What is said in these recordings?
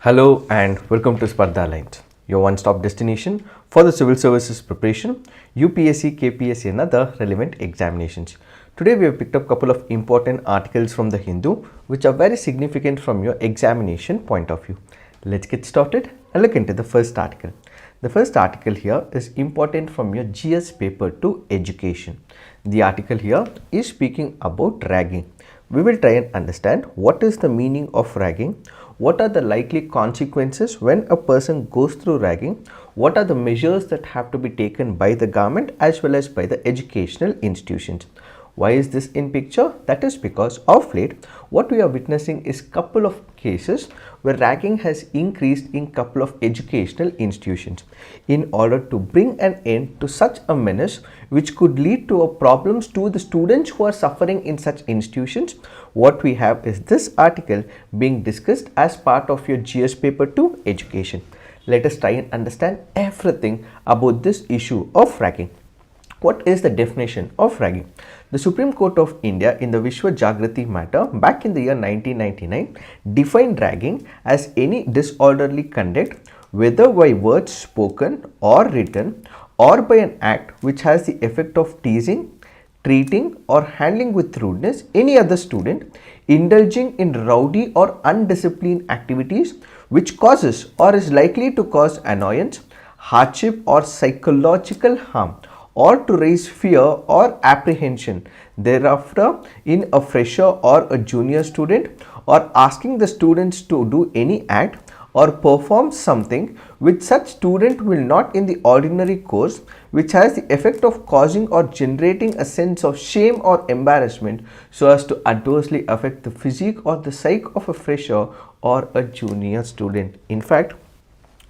Hello and welcome to Spardha Lines, your one-stop destination for the civil services preparation, UPSC, KPSC and other relevant examinations. Today we have picked up a couple of important articles from the Hindu which are very significant from your examination point of view. Let's get started and look into the first article. The first article here is important from your GS paper to education. The article here is speaking about ragging. We will try and understand what is the meaning of ragging, what are the likely consequences when a person goes through ragging, what are the measures that have to be taken by the government as well as by the educational institutions. Why is this in picture? That is because of late what we are witnessing is couple of cases where ragging has increased in couple of educational institutions. In order to bring an end to such a menace which could lead to a problems to the students who are suffering in such institutions, what we have is this article being discussed as part of your GS paper 2 education. Let us try and understand everything about this issue of ragging. What is the definition of ragging? The Supreme Court of India in the Vishwa Jagrati matter back in the year 1999 defined ragging as any disorderly conduct whether by words spoken or written or by an act which has the effect of teasing, treating or handling with rudeness any other student, indulging in rowdy or undisciplined activities which causes or is likely to cause annoyance, hardship or psychological harm, or to raise fear or apprehension thereafter in a fresher or a junior student, or asking the students to do any act or perform something which such student will not in the ordinary course, which has the effect of causing or generating a sense of shame or embarrassment so as to adversely affect the physique or the psyche of a fresher or a junior student. In fact,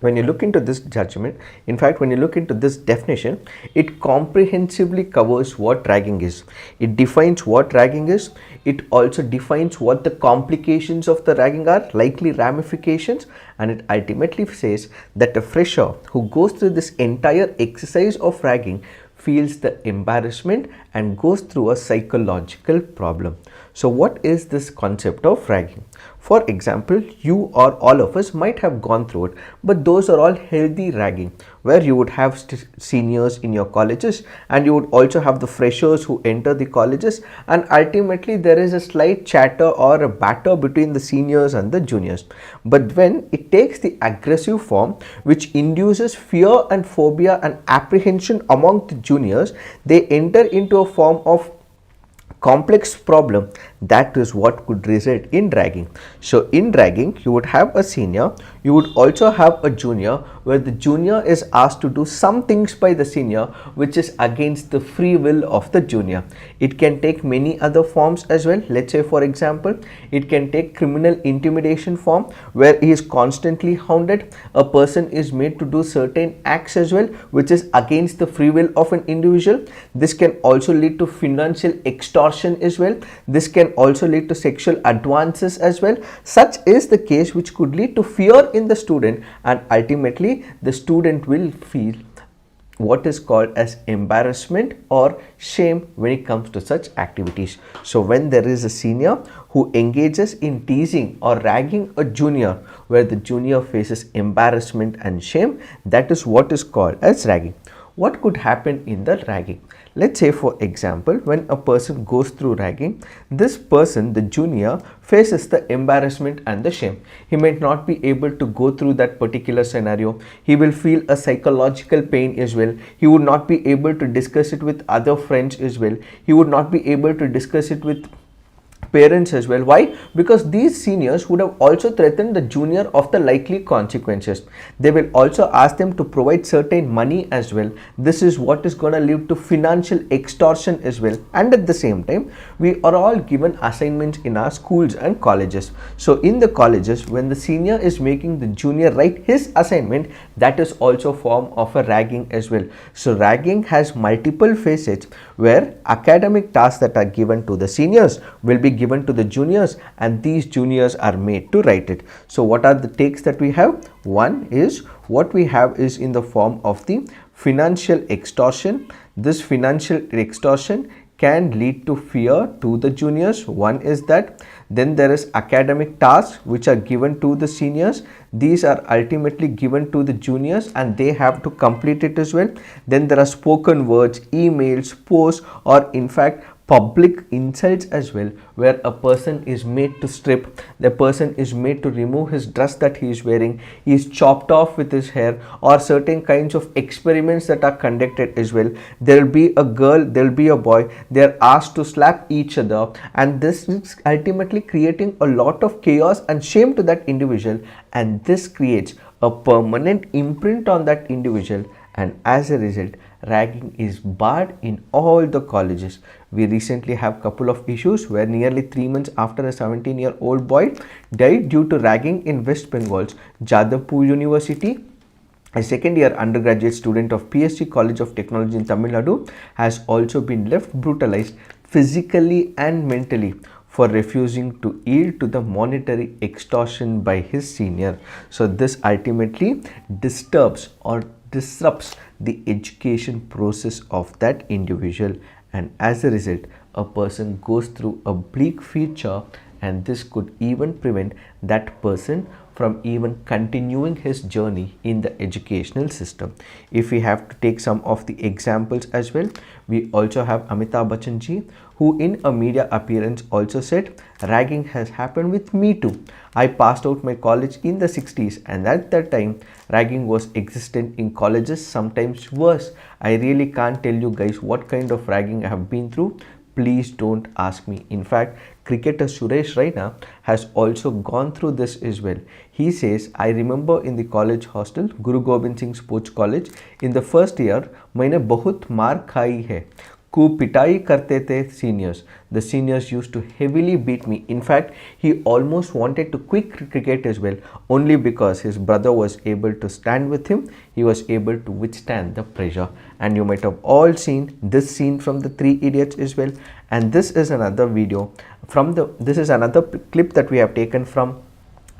when you look into this when you look into this definition, it comprehensively covers what ragging is. It defines what ragging is. It also defines what the complications of the ragging are, likely ramifications, and it ultimately says that a fresher who goes through this entire exercise of ragging feels the embarrassment and goes through a psychological problem. So what is this concept of ragging? For example, you or all of us might have gone through it, but those are all healthy ragging where you would have seniors in your colleges and you would also have the freshers who enter the colleges, and ultimately there is a slight chatter or a batter between the seniors and the juniors. But when it takes the aggressive form which induces fear and phobia and apprehension among the juniors, they enter into a form of complex problem. That is what could result in ragging. So in ragging, you would have a senior, you would also have a junior, where the junior is asked to do some things by the senior which is against the free will of the junior. It can take many other forms as well. Let's say for example, it can take criminal intimidation form where he is constantly hounded. A person is made to do certain acts as well which is against the free will of an individual. This can also lead to financial extortion as well. This can also lead to sexual advances as well. Such is the case which could lead to fear in the student, and ultimately the student will feel what is called as embarrassment or shame when it comes to such activities. So when there is a senior who engages in teasing or ragging a junior where the junior faces embarrassment and shame, that is what is called as ragging. What could happen in the ragging? Let's say for example, when a person goes through ragging, this person, the junior, faces the embarrassment and the shame. He might not be able to go through that particular scenario. He will feel a psychological pain as well. He would not be able to discuss it with other friends as well. He would not be able to discuss it with parents as well. Why? Because these seniors would have also threatened the junior of the likely consequences. They will also ask them to provide certain money as well. This is what is going to lead to financial extortion as well. And at the same time, we are all given assignments in our schools and colleges. So in the colleges, when the senior is making the junior write his assignment, that is also a form of a ragging as well. So ragging has multiple facets where academic tasks that are given to the seniors will be given to the juniors, and these juniors are made to write it. So what are the takes that we have? One is what we have is in the form of the financial extortion. This financial extortion can lead to fear to the juniors. One is that. Then there is academic tasks which are given to the seniors. These are ultimately given to the juniors and they have to complete it as well. Then there are spoken words, emails, posts, or in fact public insults as well, where a person is made to strip, the person is made to remove his dress that he is wearing, he is chopped off with his hair, or certain kinds of experiments that are conducted as well. There will be a girl, there will be a boy, they are asked to slap each other, and this is ultimately creating a lot of chaos and shame to that individual, and this creates a permanent imprint on that individual, and as a result ragging is barred in all the colleges. We recently have couple of issues where nearly 3 months after a 17-year-old boy died due to ragging in West Bengal's Jadavpur University. A second-year undergraduate student of PSC College of Technology in Tamil Nadu has also been left brutalized physically and mentally for refusing to yield to the monetary extortion by his senior. So this ultimately disturbs or disrupts the education process of that individual, and as a result a person goes through a bleak future, and this could even prevent that person from even continuing his journey in the educational system. If we have to take some of the examples as well, we also have Amitabh Bachchan ji, who in a media appearance also said, ragging has happened with me too. I passed out my college in the 60s, and at that time ragging was existent in colleges, sometimes worse. I really can't tell you guys what kind of ragging I have been through. Please don't ask me. In fact, cricketer Suresh Raina has also gone through this as well. He says, I remember in the college hostel, Guru Gobind Singh Sports College, in the first year, मैंने बहुत मार खाई है. खूब पिटाई करते थे seniors. The seniors used to heavily beat me. In fact, he almost wanted to quit cricket as well, only because his brother was able to stand with him. He was able to withstand the pressure. And you might have all seen this scene from the Three Idiots as well. And this is another video from this is another clip that we have taken from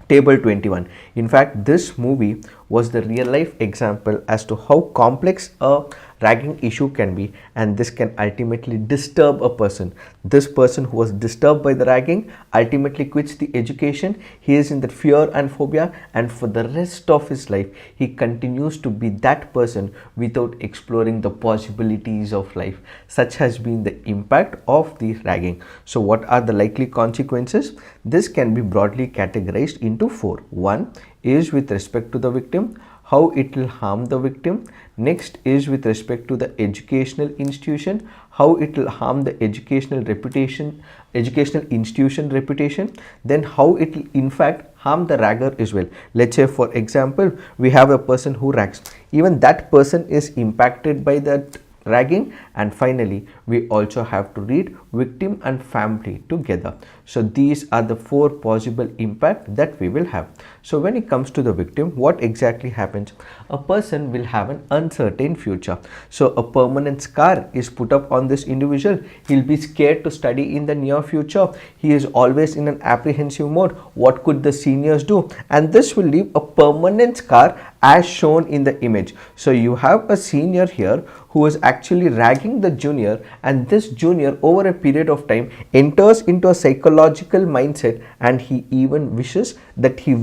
Table 21. In fact, this movie was the real life example as to how complex a ragging issue can be, and this can ultimately disturb a person. This person who was disturbed by the ragging ultimately quits the education. He is in that fear and phobia, and for the rest of his life he continues to be that person without exploring the possibilities of life. Such has been the impact of the ragging. So what are the likely consequences? This can be broadly categorized into 4. 1 is with respect to the victim, how it will harm the victim. Next is with respect to the educational institution, how it will harm the educational institution reputation. Then how it will in fact harm the ragger as well. Let's say for example, we have a person who rags. Even that person is impacted by that ragging. And finally, we also have to read victim and family together. So these are the 4 possible impact that we will have. So when it comes to the victim, what exactly happens? A person will have an uncertain future. So a permanent scar is put up on this individual. He'll be scared to study in the near future. He is always in an apprehensive mode. What could the seniors do? And this will leave a permanent scar as shown in the image. So you have a senior here who is actually ragging the junior, and this junior over a period of time enters into a psychological mindset, and he even wishes that he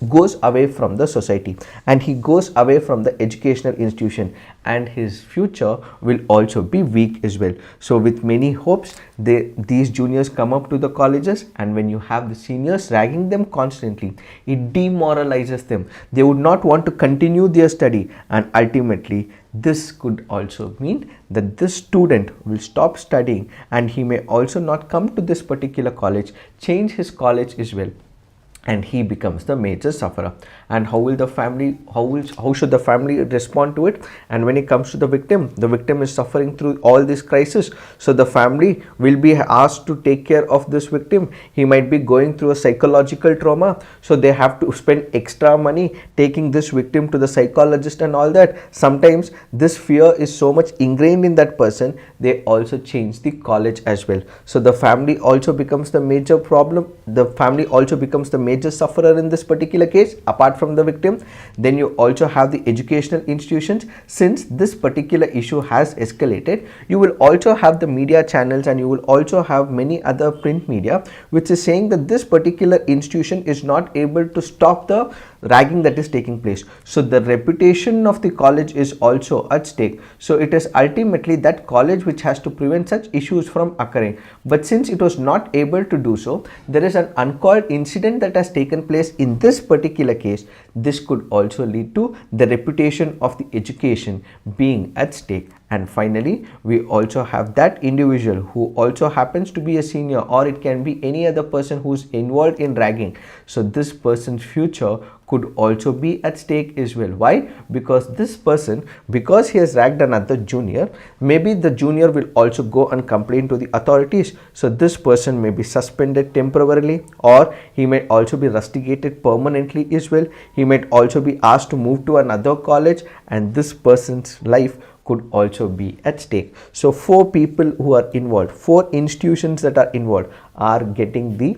goes away from the society, and he goes away from the educational institution, and his future will also be weak as well. So with many hopes, these juniors come up to the colleges, and when you have the seniors ragging them constantly, it demoralizes them. They would not want to continue their study, and ultimately this could also mean that this student will stop studying, and he may also not come to this particular college, change his college as well, and he becomes the major sufferer. And how should the family respond to it? And when it comes to the victim is suffering through all this crisis, so the family will be asked to take care of this victim. He might be going through a psychological trauma, so they have to spend extra money taking this victim to the psychologist and all that. Sometimes this fear is so much ingrained in that person, they also change the college as well. So the family also becomes the major problem. The family also becomes the major sufferer in this particular case apart from the victim. Then you also have the educational institutions. Since this particular issue has escalated, you will also have the media channels and you will also have many other print media which is saying that this particular institution is not able to stop the ragging that is taking place. So the reputation of the college is also at stake. So it is ultimately that college which has to prevent such issues from occurring. But since it was not able to do so, there is an uncalled incident that has taken place in this particular case. This could also lead to the reputation of the education being at stake. And finally, we also have that individual who also happens to be a senior, or it can be any other person who is involved in ragging. So this person's future could also be at stake as well. Why? Because this person, because he has ragged another junior, maybe the junior will also go and complain to the authorities. So this person may be suspended temporarily, or he may also be rusticated permanently as well. He might also be asked to move to another college, and this person's life could also be at stake. So 4 people who are involved, 4 institutions that are involved are getting the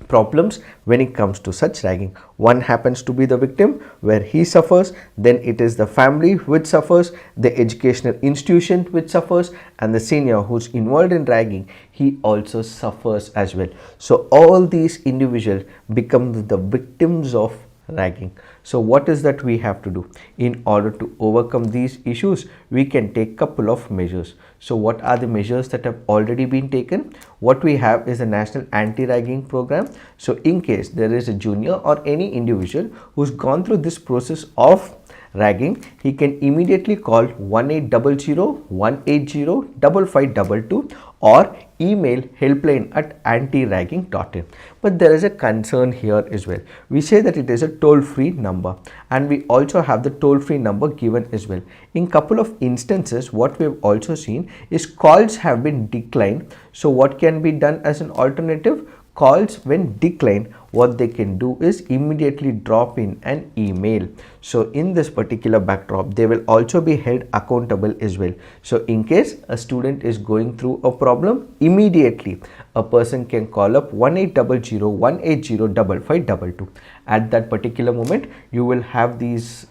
problems when it comes to such ragging. One happens to be the victim where he suffers, then it is the family which suffers, the educational institution which suffers, and the senior who's involved in ragging, he also suffers as well. So all these individuals become the victims of ragging. So what is that we have to do? In order to overcome these issues, we can take couple of measures. So what are the measures that have already been taken? What we have is a national anti-ragging program. So in case there is a junior or any individual who's gone through this process of ragging, he can immediately call 1800-180-5522 or email helpline@antiragging.in. But there is a concern here as well. We say that it is a toll-free number, and we also have the toll-free number given as well. In couple of instances, what we have also seen is calls have been declined. So what can be done as an alternative? Calls when declined, what they can do is immediately drop in an email. So in this particular backdrop, they will also be held accountable as well. So in case a student is going through a problem, immediately a person can call up 1800-180-5522. At that particular moment, you will have these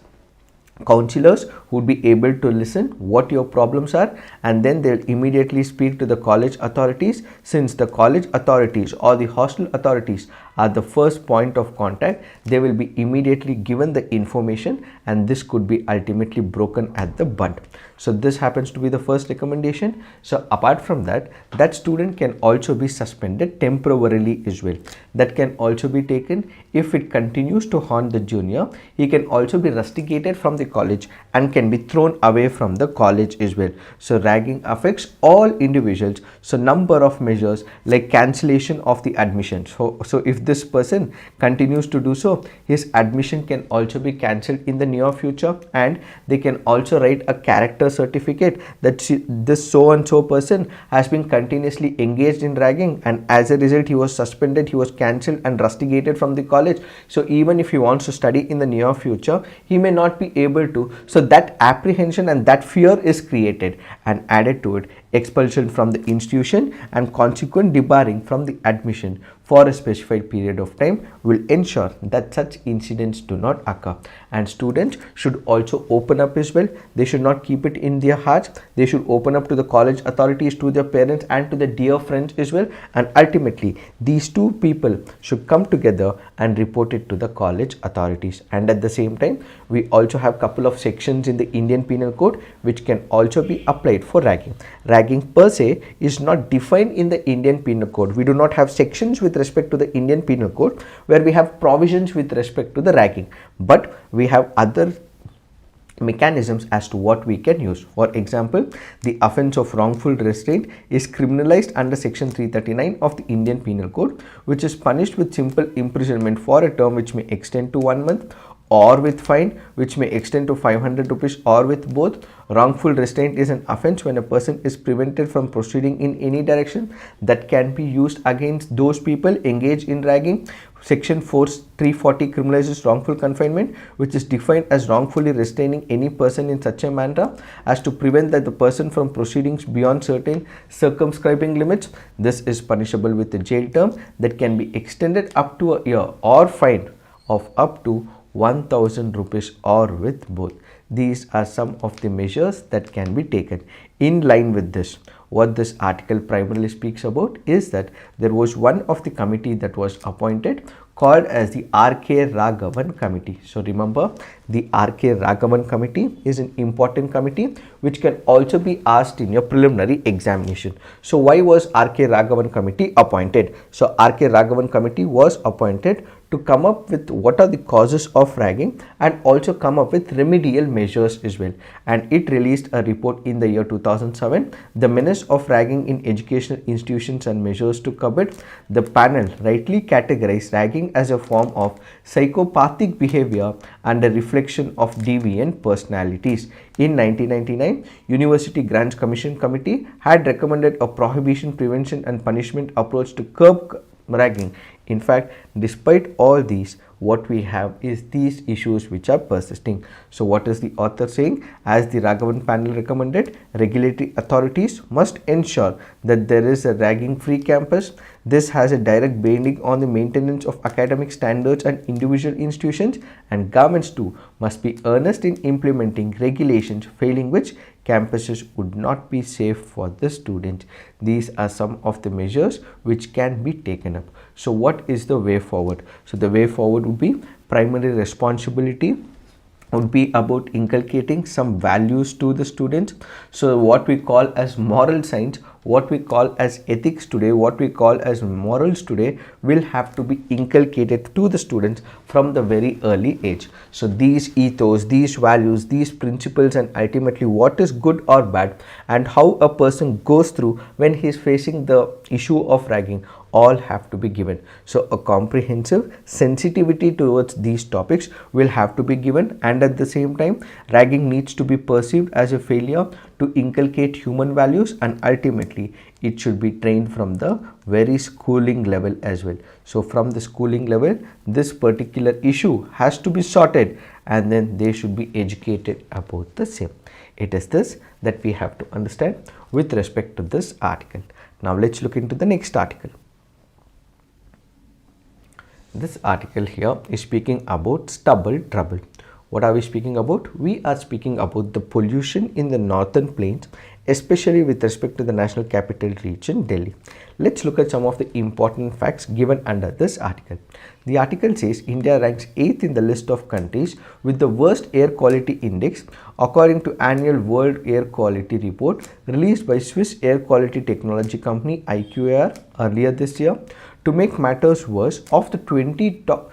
counselors who would be able to listen what your problems are, and then they'll immediately speak to the college authorities. Since the college authorities or the hostel authorities are the first point of contact, they will be immediately given the information, and this could be ultimately broken at the bud. So this happens to be the first recommendation. So apart from that, that student can also be suspended temporarily as well. That can also be taken. If it continues to haunt the junior, he can also be rusticated from the college and can be thrown away from the college as well. So ragging affects all individuals. So number of measures like cancellation of the admission. So if this person continues to do so, his admission can also be cancelled in the near future, and they can also write a character certificate that this so and so person has been continuously engaged in ragging, and as a result he was suspended, he was cancelled and rusticated from the college. So even if he wants to study in the near future, he may not be able to. So that apprehension and that fear is created, and added to it, expulsion from the institution and consequent debarring from the admission for a specified period of time will ensure that such incidents do not occur. And students should also open up as well. They should not keep it in their hearts. They should open up to the college authorities, to their parents, and to their dear friends as well. And ultimately, these two people should come together and report it to the college authorities. And at the same time, we also have couple of sections in the Indian Penal Code which can also be applied for ragging. Ragging per se is not defined in the Indian Penal Code. We do not have sections with respect to the Indian Penal Code where we have provisions with respect to the ragging, but we have other mechanisms as to what we can use. For example, the offence of wrongful restraint is criminalized under section 339 of the Indian Penal Code, which is punished with simple imprisonment for a term which may extend to 1 month, or with fine, which may extend to 500 rupees, or with both. Wrongful restraint is an offence when a person is prevented from proceeding in any direction that can be used against those people engaged in ragging. Section 340 criminalizes wrongful confinement, which is defined as wrongfully restraining any person in such a manner as to prevent that the person from proceedings beyond certain circumscribing limits. This is punishable with a jail term that can be extended up to a year, or fine of up to 1000 rupees, or with both. These are some of the measures that can be taken. In line with this, what this article primarily speaks about is that there was one of the committee that was appointed called as the R.K. Raghavan committee. So remember, the R.K. Raghavan committee is an important committee which can also be asked in your preliminary examination. So why was R.K. Raghavan committee appointed? So R.K. Raghavan committee was appointed to come up with what are the causes of ragging and also come up with remedial measures as well. And it released a report in the year 2007, The Menace of Ragging in Educational Institutions and Measures to Curb It. The panel rightly categorized ragging as a form of psychopathic behavior and a reflection of deviant personalities. In 1999, University Grants Commission Committee had recommended a prohibition, prevention and punishment approach to curb ragging. In fact, despite all these, what we have is these issues which are persisting. So what is the author saying? As the Raghavan panel recommended, regulatory authorities must ensure that there is a ragging free campus. This has a direct bearing on the maintenance of academic standards and individual institutions, and governments too must be earnest in implementing regulations, failing which campuses would not be safe for the students. These are some of the measures which can be taken up. So what is the way forward? So the way forward would be primary responsibility would be about inculcating some values to the students. So what we call as moral science, what we call as ethics today, what we call as morals today will have to be inculcated to the students from the very early age. So these ethos, these values, these principles, and ultimately what is good or bad and how a person goes through when he is facing the issue of ragging, all have to be given. So a comprehensive sensitivity towards these topics will have to be given, and at the same time ragging needs to be perceived as a failure to inculcate human values, and ultimately it should be trained from the very schooling level as well. So from the schooling level, this particular issue has to be sorted and then they should be educated about the same. It is this that we have to understand with respect to this article. Now let's look into the next article. This article here is speaking about stubble trouble. What are we speaking about? We are speaking about the pollution in the northern plains, especially with respect to the national capital region, Delhi. Let's look at some of the important facts given under this article. The article says India ranks 8th in the list of countries with the worst air quality index according to annual World Air Quality Report released by Swiss air quality technology company IQAR earlier this year. To make matters worse, of the 20 top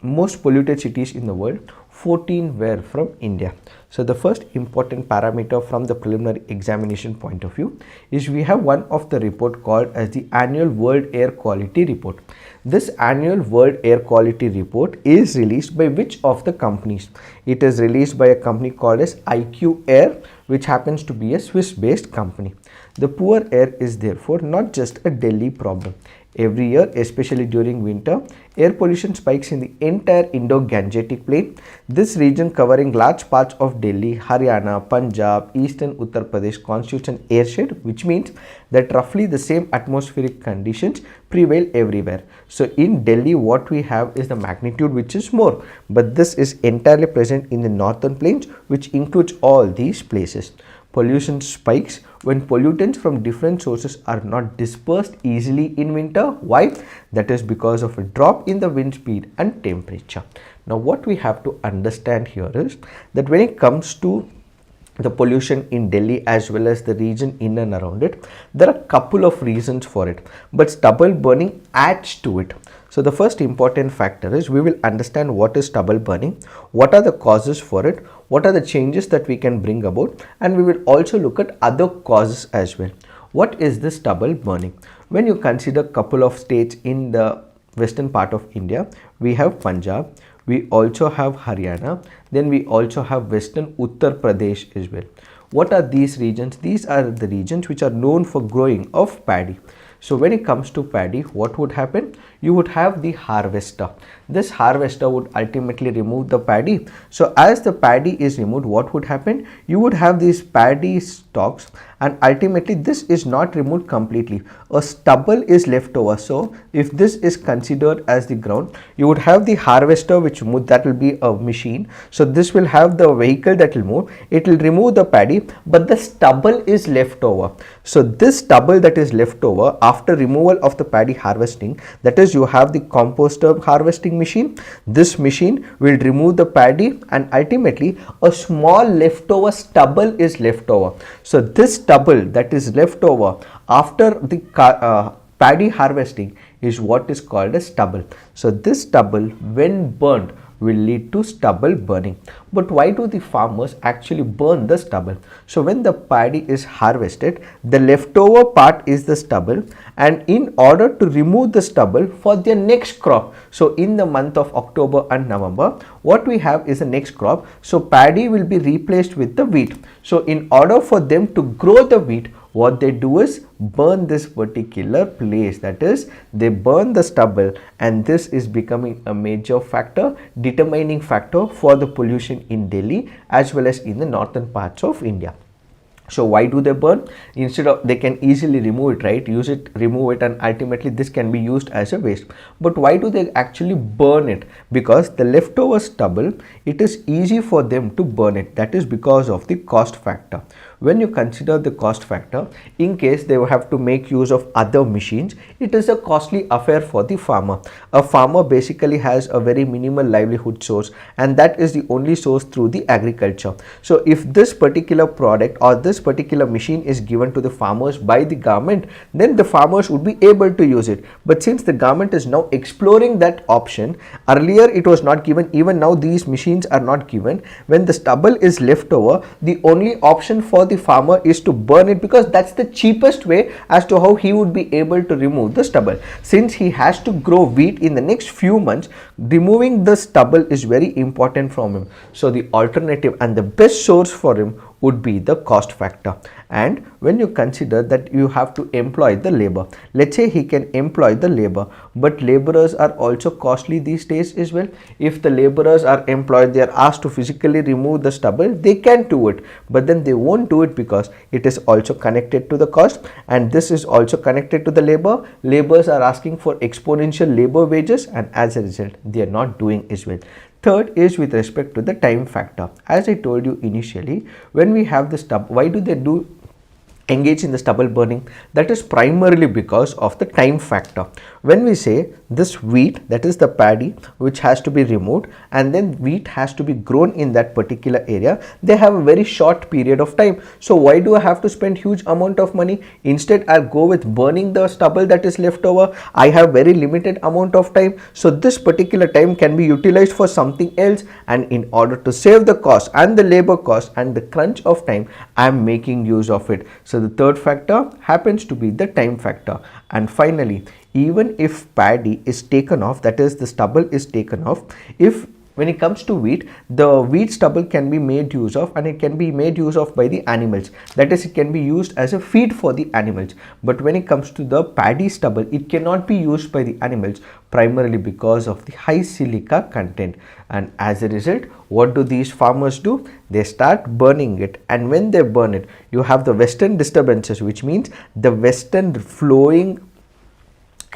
most polluted cities in the world, 14 were from India. So the first important parameter from the preliminary examination point of view is we have one of the report called as the annual World Air Quality Report. This annual World Air Quality Report is released by which of the companies? It is released by a company called as IQ Air, which happens to be a Swiss based company. The poor air is therefore not just a Delhi problem. Every year, especially during winter, air pollution spikes in the entire Indo-Gangetic Plain. This region covering large parts of Delhi, Haryana, Punjab, Eastern Uttar Pradesh constitutes an airshed, which means that roughly the same atmospheric conditions prevail everywhere. So in Delhi, what we have is the magnitude which is more, but this is entirely present in the northern plains, which includes all these places. Pollution spikes when pollutants from different sources are not dispersed easily in winter. Why? That is because of a drop in the wind speed and temperature. Now what we have to understand here is that when it comes to the pollution in Delhi as well as the region in and around it, there are a couple of reasons for it, but stubble burning adds to it. So the first important factor is we will understand what is stubble burning, what are the causes for it, what are the changes that we can bring about, and we will also look at other causes as well. What is this stubble burning? When you consider a couple of states in the western part of India, we have Punjab, we also have Haryana, then we also have Western Uttar Pradesh as well. What are these regions? These are the regions which are known for growing of paddy. So when it comes to paddy, what would happen? You would have the harvester. This harvester would ultimately remove the paddy. So as the paddy is removed, what would happen? You would have these paddy stalks, and ultimately this is not removed completely. A stubble is left over. So if this is considered as the ground, you would have the harvester which move, that will be a machine. So this will have the vehicle that will move. It will remove the paddy, but the stubble is left over. So this stubble that is left over after removal of the paddy harvesting, that is, you have the composter harvesting machine. This machine will remove the paddy, and ultimately a small leftover stubble is left over. So this stubble that is left over after the paddy harvesting is what is called a stubble. So this stubble, when burned, will lead to stubble burning. But why do the farmers actually burn the stubble? So when the paddy is harvested, the leftover part is the stubble, and in order to remove the stubble for their next crop, so in the month of October and November, what we have is the next crop. So paddy will be replaced with the wheat. So in order for them to grow the wheat, what they do is burn this particular place, that is, they burn the stubble, and this is becoming a major factor, determining factor for the pollution in Delhi as well as in the northern parts of India. So why do they burn? Instead of, they can easily remove it, right? Use it, remove it, and ultimately this can be used as a waste. But why do they actually burn it? Because the leftover stubble, it is easy for them to burn it. That is because of the cost factor. When you consider the cost factor, in case they will have to make use of other machines, it is a costly affair for the farmer. A farmer basically has a very minimal livelihood source, and that is the only source through the agriculture. So if this particular product or this particular machine is given to the farmers by the government, then the farmers would be able to use it. But since the government is now exploring that option, earlier it was not given, even now these machines are not given. When the stubble is left over, the only option for the farmer is to burn it, because that's the cheapest way as to how he would be able to remove the stubble. Since he has to grow wheat in the next few months, removing the stubble is very important from him. So the alternative and the best source for him would be the cost factor. And when you consider that you have to employ the labor, let's say he can employ the labor, but laborers are also costly these days as well. If the laborers are employed, they are asked to physically remove the stubble, they can do it, but then they won't do it because it is also connected to the cost, and this is also connected to the labor. Laborers are asking for exponential labor wages, and as a result they are not doing as well. Third is with respect to the time factor. As I told you initially, when we have the stubble, why do they engage in the stubble burning? That is primarily because of the time factor. When we say this wheat, that is the paddy which has to be removed, and then wheat has to be grown in that particular area, they have a very short period of time. So why do I have to spend huge amount of money? Instead, I'll go with burning the stubble that is left over. I have very limited amount of time, so this particular time can be utilized for something else, and in order to save the cost and the labor cost and the crunch of time, I am making use of it. So the third factor happens to be the time factor. And finally, even if paddy is taken off, that is the stubble is taken off, if when it comes to wheat, the wheat stubble can be made use of, and it can be made use of by the animals. That is, it can be used as a feed for the animals. But when it comes to the paddy stubble, it cannot be used by the animals, primarily because of the high silica content. And as a result, what do these farmers do? They start burning it, and when they burn it, you have the western disturbances, which means the western flowing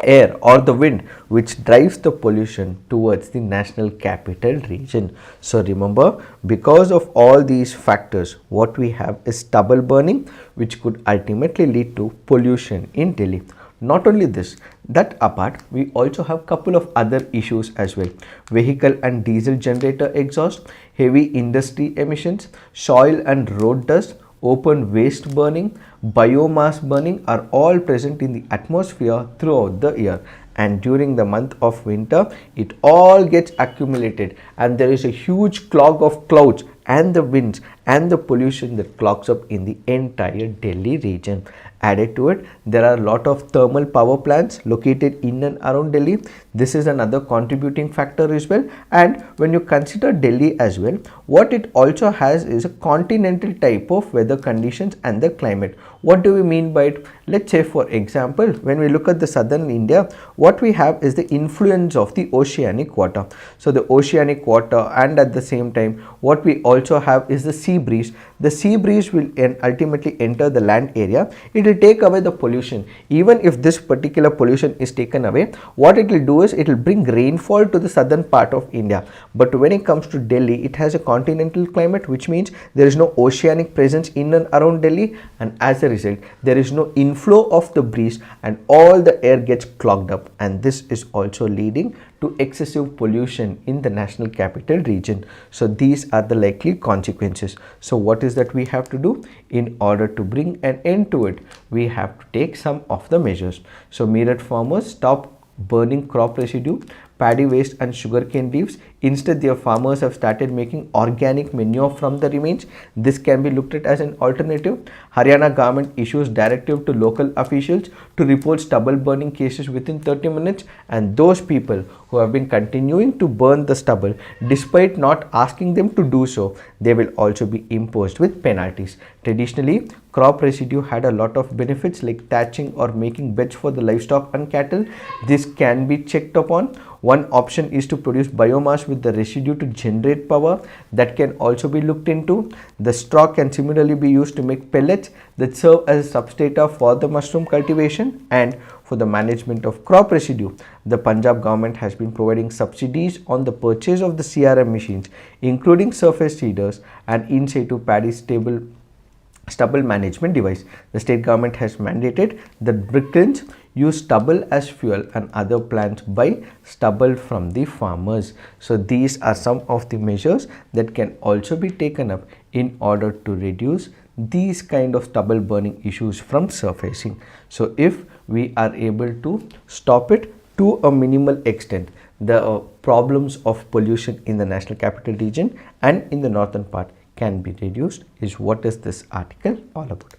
air or the wind which drives the pollution towards the national capital region. So remember, because of all these factors, what we have is stubble burning, which could ultimately lead to pollution in Delhi. Not only this, that apart, we also have couple of other issues as well. Vehicle and diesel generator exhaust, heavy industry emissions, soil and road dust, open waste burning, biomass burning are all present in the atmosphere throughout the year. And during the month of winter, it all gets accumulated, and there is a huge clog of clouds and the winds and the pollution that clogs up in the entire Delhi region. Added to it, there are a lot of thermal power plants located in and around Delhi. This is another contributing factor as well. And when you consider Delhi as well, what it also has is a continental type of weather conditions and the climate. What do we mean by it? Let's say, for example, when we look at the southern India, what we have is the influence of the oceanic water. So the oceanic water, and at the same time, what we also have is the sea breeze. The sea breeze will ultimately enter the land area. It will take away the pollution. Even if this particular pollution is taken away, what it will do is it will bring rainfall to the southern part of India. But when it comes to Delhi, it has a continental climate, which means there is no oceanic presence in and around Delhi, and as a result, there is no inflow of the breeze and all the air gets clogged up, and this is also leading to excessive pollution in the national capital region. So these are the likely consequences. So what is that we have to do? In order to bring an end to it, we have to take some of the measures. So Meerut farmers stop burning crop residue, paddy waste and sugarcane leaves. Instead, their farmers have started making organic manure from the remains. This can be looked at as an alternative. Haryana government issues directive to local officials to report stubble burning cases within 30 minutes, and those people who have been continuing to burn the stubble despite not asking them to do so, they will also be imposed with penalties. Traditionally, crop residue had a lot of benefits like thatching or making beds for the livestock and cattle. This can be checked upon. One option is to produce biomass with the residue to generate power. That can also be looked into. The straw can similarly be used to make pellets that serve as a substrata for the mushroom cultivation. And for the management of crop residue, the Punjab government has been providing subsidies on the purchase of the CRM machines, including surface seeders and in situ paddy stubble management device. The state government has mandated that bricklayers use stubble as fuel and other plants buy stubble from the farmers. So these are some of the measures that can also be taken up in order to reduce these kind of stubble burning issues from surfacing. So if we are able to stop it to a minimal extent, the problems of pollution in the national capital region and in the northern part can be reduced, is what is this article all about.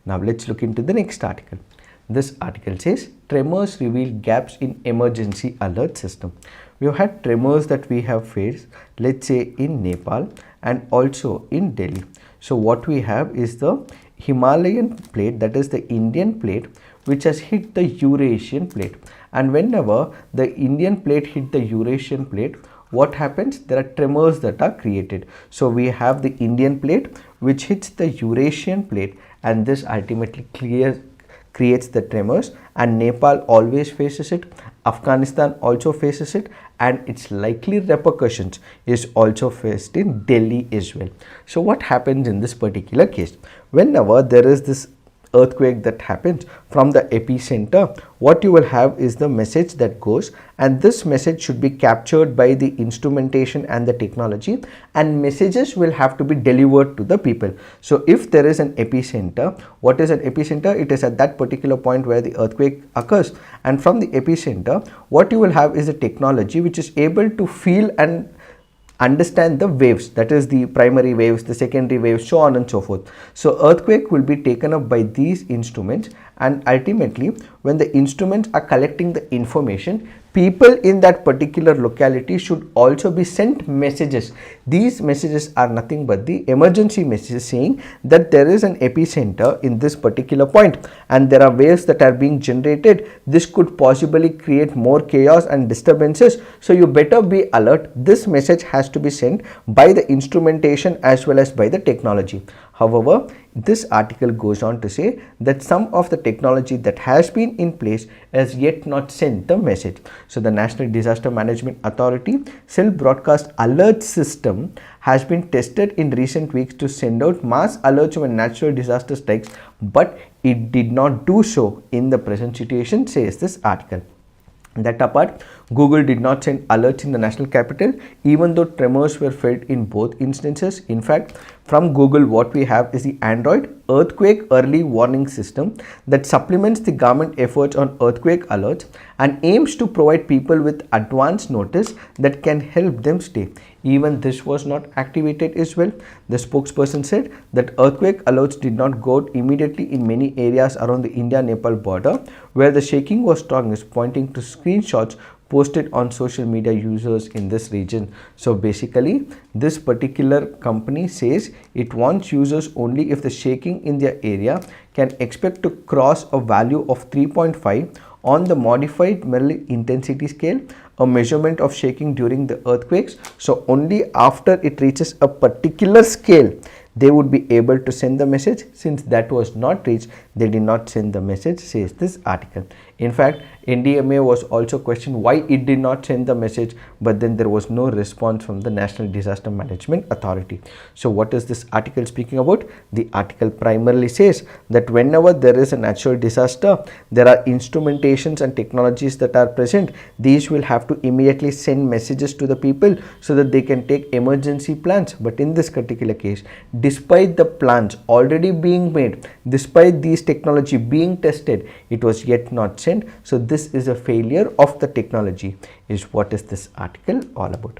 Now let's look into the next article. This article says tremors reveal gaps in emergency alert system. We have had tremors that we have faced, let's say in Nepal and also in Delhi. So what we have is the Himalayan plate, that is the Indian plate, which has hit the Eurasian plate. And whenever the Indian plate hit the Eurasian plate, what happens? There are tremors that are created. So we have the Indian plate which hits the Eurasian plate, and this ultimately creates the tremors, and Nepal always faces it, Afghanistan also faces it, and its likely repercussions is also faced in Delhi as well. So what happens in this particular case? Whenever there is this earthquake that happens from the epicenter, what you will have is the message that goes, and this message should be captured by the instrumentation and the technology, and messages will have to be delivered to the people. So if there is an epicenter, what is an epicenter? It is at that particular point where the earthquake occurs, and from the epicenter, what you will have is a technology which is able to feel and understand the waves, that is the primary waves, the secondary waves, so on and so forth. So earthquake will be taken up by these instruments, and ultimately when the instruments are collecting the information, people in that particular locality should also be sent messages. These messages are nothing but the emergency messages saying that there is an epicenter in this particular point and there are waves that are being generated. This could possibly create more chaos and disturbances, so you better be alert. This message has to be sent by the instrumentation as well as by the technology. However, this article goes on to say that some of the technology that has been in place has yet not sent the message. So the National Disaster Management Authority Cell Broadcast Alert System has been tested in recent weeks to send out mass alerts when natural disaster strikes, but it did not do so in the present situation, says this article. That apart, Google did not send alerts in the national capital, even though tremors were felt in both instances. In fact, from Google, what we have is the Android earthquake early warning system that supplements the government efforts on earthquake alerts and aims to provide people with advance notice that can help them stay. Even this was not activated as well. The spokesperson said that earthquake alerts did not go out immediately in many areas around the India-Nepal border where the shaking was strongest, pointing to screenshots posted on social media users in this region. So basically this particular company says it wants users only if the shaking in their area can expect to cross a value of 3.5 on the modified Merrill intensity scale, a measurement of shaking during the earthquakes. So only after it reaches a particular scale they would be able to send the message. Since that was not reached, they did not send the message, says this article. In fact, NDMA was also questioned why it did not send the message, but then there was no response from the National Disaster Management Authority. So what is this article speaking about? The article primarily says that whenever there is a natural disaster, there are instrumentations and technologies that are present. These will have to immediately send messages to the people so that they can take emergency plans. But in this particular case, despite the plans already being made, despite these technology being tested, it was yet not sent. So this is a failure of the technology, is what is this article all about.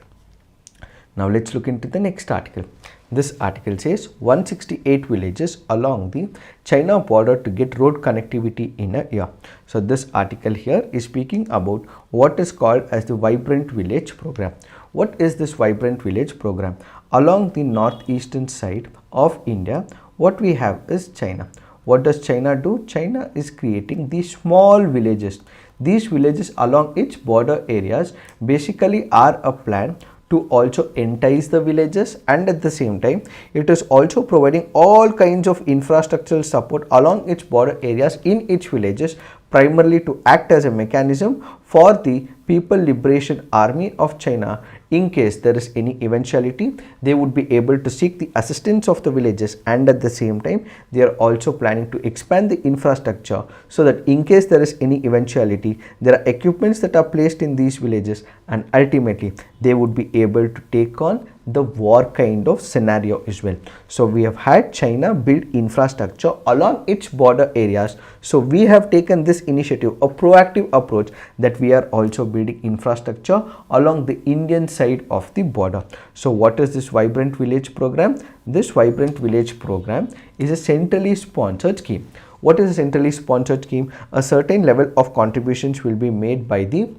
Now let's look into the next article. This article says 168 villages along the China border to get road connectivity in a year. So this article here is speaking about what is called as the Vibrant Village program. What is this Vibrant Village program? Along the northeastern side of India, what we have is China. What does China do? China is creating these small villages. These villages along its border areas basically are a plan to also entice the villagers, and at the same time it is also providing all kinds of infrastructural support along its border areas in its villages, primarily to act as a mechanism for the People Liberation Army of China. In case there is any eventuality, they would be able to seek the assistance of the villages, and at the same time they are also planning to expand the infrastructure so that in case there is any eventuality, there are equipments that are placed in these villages, and ultimately they would be able to take on the war kind of scenario as well. So we have had China build infrastructure along its border areas. So we have taken this initiative, a proactive approach, that we are also building infrastructure along the Indian side of the border. So what is this Vibrant Village program? This Vibrant Village program is a centrally sponsored scheme. What is a centrally sponsored scheme? A certain level of contributions will be made by the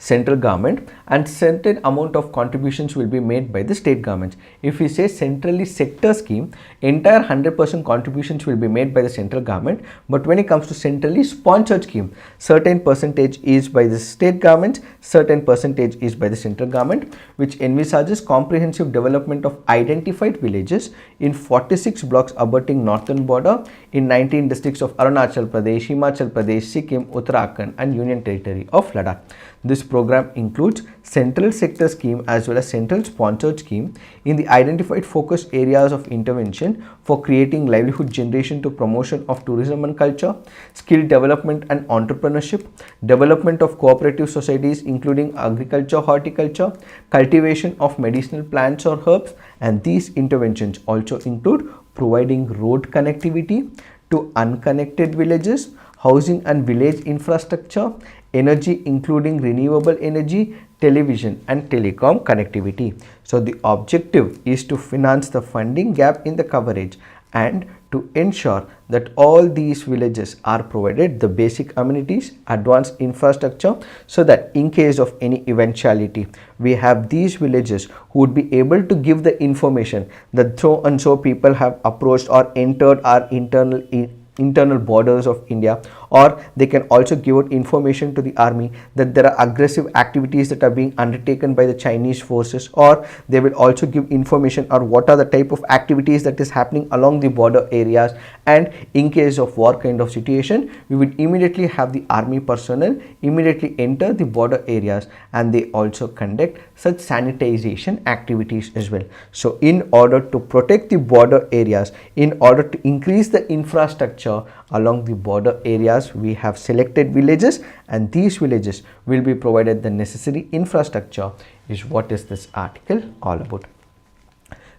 central government and certain amount of contributions will be made by the state governments. If we say centrally sector scheme, entire 100% contributions will be made by the central government, but when it comes to centrally sponsored scheme, certain percentage is by the state government, certain percentage is by the central government, which envisages comprehensive development of identified villages in 46 blocks abutting northern border in 19 districts of Arunachal Pradesh, Himachal Pradesh, Sikkim, Uttarakhand and Union Territory of Ladakh. This program includes central sector scheme as well as central sponsored scheme in the identified focus areas of intervention for creating livelihood generation to promotion of tourism and culture, skill development and entrepreneurship, development of cooperative societies including agriculture, horticulture, cultivation of medicinal plants or herbs, and these interventions also include providing road connectivity to unconnected villages, housing and village infrastructure, energy including renewable energy, television and telecom connectivity. So the objective is to finance the funding gap in the coverage and to ensure that all these villages are provided the basic amenities, advanced infrastructure, so that in case of any eventuality, we have these villages who would be able to give the information that so and so people have approached or entered our internal borders of India, or they can also give out information to the army that there are aggressive activities that are being undertaken by the Chinese forces, or they will also give information on what are the type of activities that is happening along the border areas, and in case of war kind of situation, we would immediately have the army personnel immediately enter the border areas, and they also conduct such sanitization activities as well. So in order to protect the border areas, in order to increase the infrastructure along the border areas, we have selected villages, and these villages will be provided the necessary infrastructure, is what is this article all about.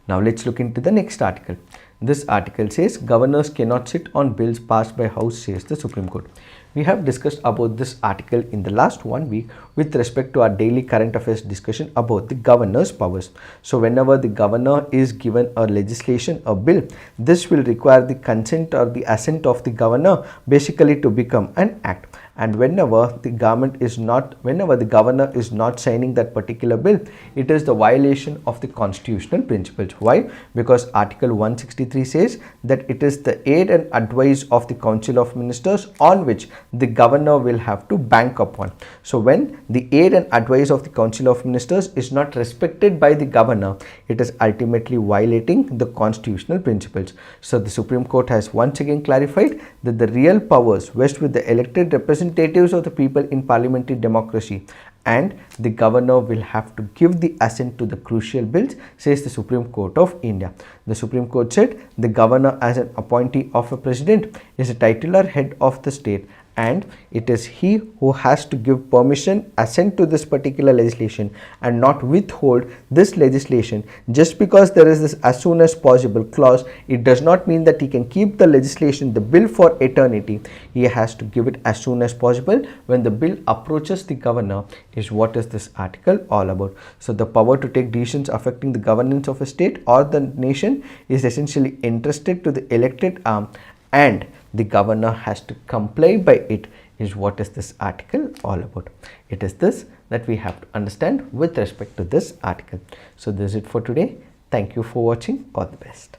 Now let's look into the next article. This article says governors cannot sit on bills passed by House, says the Supreme Court. We have discussed about this article in the last 1 week with respect to our daily current affairs discussion about the governor's powers. So whenever the governor is given a legislation, a bill, this will require the consent or the assent of the governor basically to become an act. And whenever the governor is not signing that particular bill, it is the violation of the constitutional principles. Why? Because Article 163 says that it is the aid and advice of the Council of Ministers on which the governor will have to bank upon. So when the aid and advice of the Council of Ministers is not respected by the governor, it is ultimately violating the constitutional principles. So the Supreme Court has once again clarified that the real powers vest with the elected representatives of the people in parliamentary democracy, and the governor will have to give the assent to the crucial bills, says the Supreme Court of India. The Supreme Court said the governor, as an appointee of a president, is a titular head of the state, and it is he who has to give permission, assent to this particular legislation, and not withhold this legislation. Just because there is this as soon as possible clause, it does not mean that he can keep the legislation, the bill, for eternity. He has to give it as soon as possible when the bill approaches the governor, is what is this article all about. So the power to take decisions affecting the governance of a state or the nation is essentially entrusted to the elected arm, and the governor has to comply by it, is what is this article all about. It is this that we have to understand with respect to this article. So this is it for today. Thank you for watching. All the best.